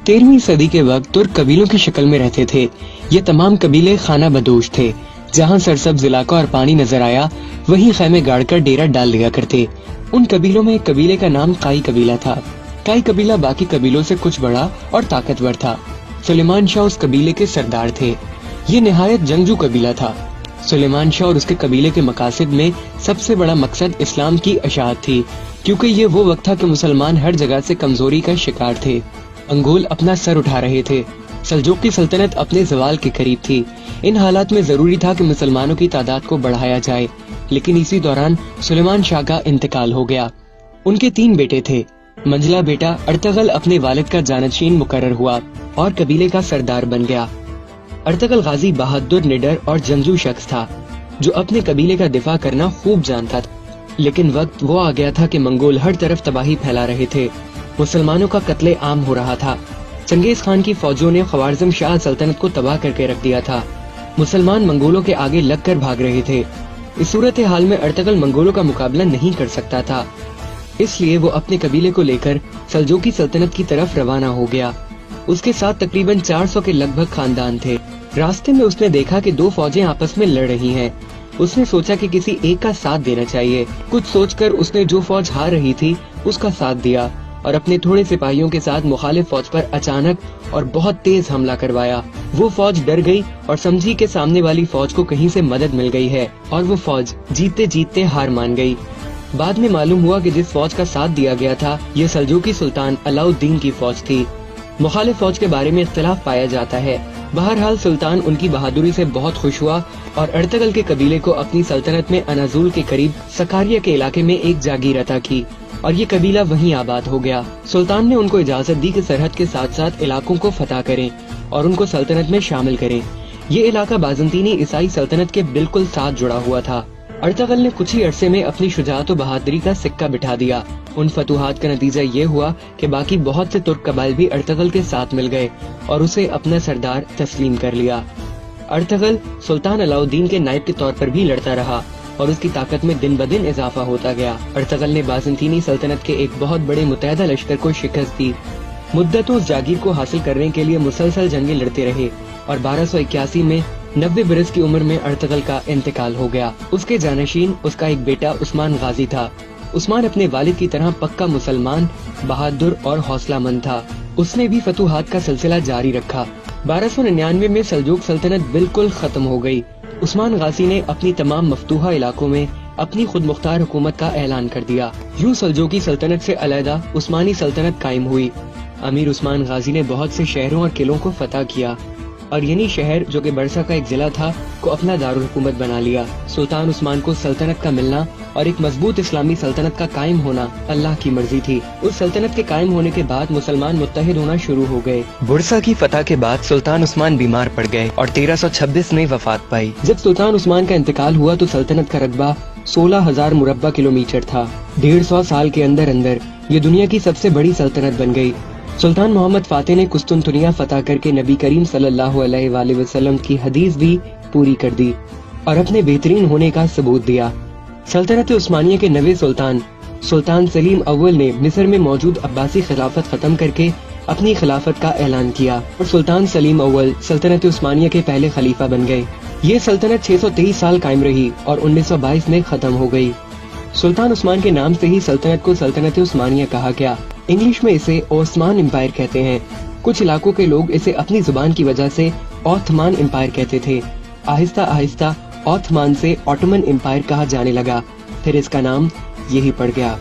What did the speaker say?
13वीं सदी के वक्त तुर्क कबीलों की शक्ल में रहते थे। ये तमाम कबीले खाना बदोश थे। जहाँ सरसब्ज इलाका और पानी नजर आया वहीं खैमे गाड़कर डेरा डाल लिया करते। उन कबीलों में एक कबीले का नाम काई कबीला था। काई कबीला बाकी कबीलों से कुछ बड़ा और ताकतवर था। सुलेमान शाह उस कबीले के सरदार थे। ये निहायत जंगजू कबीला था। सुलेमान शाह और उसके कबीले के मकासद में सबसे बड़ा मकसद इस्लाम की अशाअत थी, क्योंकि ये वो वक्त था कि मुसलमान हर जगह से कमजोरी का शिकार थे। मंगोल अपना सर उठा रहे थे। सल्जूक की सल्तनत अपने जवाल के करीब थी। इन हालात में जरूरी था कि मुसलमानों की तादाद को बढ़ाया जाए, लेकिन इसी दौरान सुलेमान शाह का इंतकाल हो गया। उनके 3 बेटे थे। मंझला बेटा अर्तगल अपने वालिद का जानशीन मुकर्रर हुआ और कबीले का सरदार बन गया। अर्तगल गाजी बहादुर, निडर और जंगजू शख्स था, जो अपने कबीले का दिफा करना खूब जानता था। लेकिन वक्त वो आ गया था कि मंगोल हर तरफ तबाही फैला रहे थे। मुसलमानों का कत्ले आम हो रहा था। चंगेज खान की फौजों ने ख्वारिज़म शाह सल्तनत को तबाह करके रख दिया था। मुसलमान मंगोलों के आगे लगकर भाग रहे थे। इस सूरत हाल में अर्तगल मंगोलों का मुकाबला नहीं कर सकता था, इसलिए वो अपने कबीले को लेकर सल्जूकी सल्तनत की तरफ रवाना हो गया। उसके साथ तकरीबन 400 के लगभग खानदान थे। रास्ते में उसने देखा कि 2 फौजें आपस में लड़ रही हैं। उसने सोचा कि किसी एक का साथ देना चाहिए। कुछ सोचकर उसने जो फौज हार रही थी उसका साथ दिया और अपने थोड़े सिपाहियों के साथ मुखालिफ फौज पर अचानक और बहुत तेज हमला करवाया। वो फौज डर गई और समझी कि सामने वाली फौज को कहीं से मदद मिल गई है, और वो फौज जीतते जीतते हार मान गई। बाद में मालूम हुआ कि जिस फौज का साथ दिया गया था ये सल्जूकी सुल्तान अलाउद्दीन की फौज थी। मुखालिफ फौज के बारे में इख्तिलाफ पाया जाता है। बहरहाल सुल्तान उनकी बहादुरी से बहुत खुश हुआ और अर्तगल के कबीले को अपनी सल्तनत में अनाजुल के करीब सकारिया के इलाके में एक जागीर अता की और ये कबीला वहीं आबाद हो गया। सुल्तान ने उनको इजाजत दी कि सरहद के साथ साथ इलाकों को फतह करें और उनको सल्तनत में शामिल करें। ये इलाका बाज़ंतीनी ईसाई सल्तनत के बिल्कुल साथ जुड़ा हुआ था। अर्तगल ने कुछ ही अरसे में अपनी शुजाअत और बहादुरी का सिक्का बिठा दिया। उन फतूहात का नतीजा ये हुआ कि बाकी बहुत से तुर्क कबाइल भी अर्तगल के साथ मिल गए और उसे अपना सरदार तस्लीम कर लिया। अर्तगल सुल्तान अलाउद्दीन के नायब के तौर पर भी लड़ता रहा और उसकी ताकत में दिन ब दिन इजाफा होता गया। अर्तगल ने बाज़ंतीनी सल्तनत के एक बहुत बड़े मुतहदा लश्कर को शिकस्त दी। मुद्दतों उस जागीर को हासिल करने के लिए मुसलसल जंगें लड़ते रहे और 1281 में 90 बरस की उम्र में अर्तगल का इंतकाल हो गया। उसके जानशीन उसका एक बेटा उस्मान गाजी था। उस्मान अपने वालिद की तरह पक्का मुसलमान, बहादुर और हौसलामंद था। उसने भी फतूहात का सिलसिला जारी रखा। 1299 में सल्जूक सल्तनत बिल्कुल खत्म हो गई। उस्मान गाजी ने अपनी तमाम मफतूहा इलाकों में अपनी खुद मुख्तार हुकूमत का ऐलान कर दिया। यूं सल्जूकी सल्तनत से अलहदा उस्मानी सल्तनत कायम हुई। अमीर उस्मान गाजी ने बहुत से शहरों और किलों को फतह किया और यही शहर, जो कि बरसा का एक जिला था, को अपना दारुल हुकूमत बना लिया। सुल्तान उस्मान को सल्तनत का मिलना और एक मजबूत इस्लामी सल्तनत का कायम होना अल्लाह की मर्जी थी। उस सल्तनत के कायम होने के बाद मुसलमान मुत्तहिद होना शुरू हो गए। बुरसा की फतह के बाद सुल्तान उस्मान बीमार पड़ गए और 1326 में वफात पाई। जब सुल्तान उस्मान का इंतकाल हुआ तो सल्तनत का रकबा 16,000 मुरब्बा किलोमीटर था। 150 साल के अंदर अंदर ये दुनिया की सबसे बड़ी सल्तनत बन गई। सुल्तान मोहम्मद फातेह ने कुस्तुनतुनिया फतह करके नबी करीम सल्लल्लाहु अलैहि वसल्लम की हदीस भी पूरी कर दी और अपने बेहतरीन होने का सबूत दिया। सल्तनत उस्मानिया के नवे सुल्तान सुल्तान सलीम अव्वल ने मिस्र में मौजूद अब्बासी खिलाफत खत्म करके अपनी खिलाफत का ऐलान किया और सुल्तान सलीम अव्वल सल्तनत उस्मानिया के पहले खलीफा बन गए। ये सल्तनत 623 साल कायम रही और 1922 में खत्म हो गई। सुल्तान उस्मान के नाम से ही सल्तनत को सल्तनत उस्मानिया कहा गया। इंग्लिश में इसे ओस्मान एम्पायर कहते हैं। कुछ इलाकों के लोग इसे अपनी जुबान की वजह से ऑथमान एम्पायर कहते थे। आहिस्ता आहिस्ता ऑथमान से ऑटोमन एम्पायर कहा जाने लगा, फिर इसका नाम यही पड़ गया।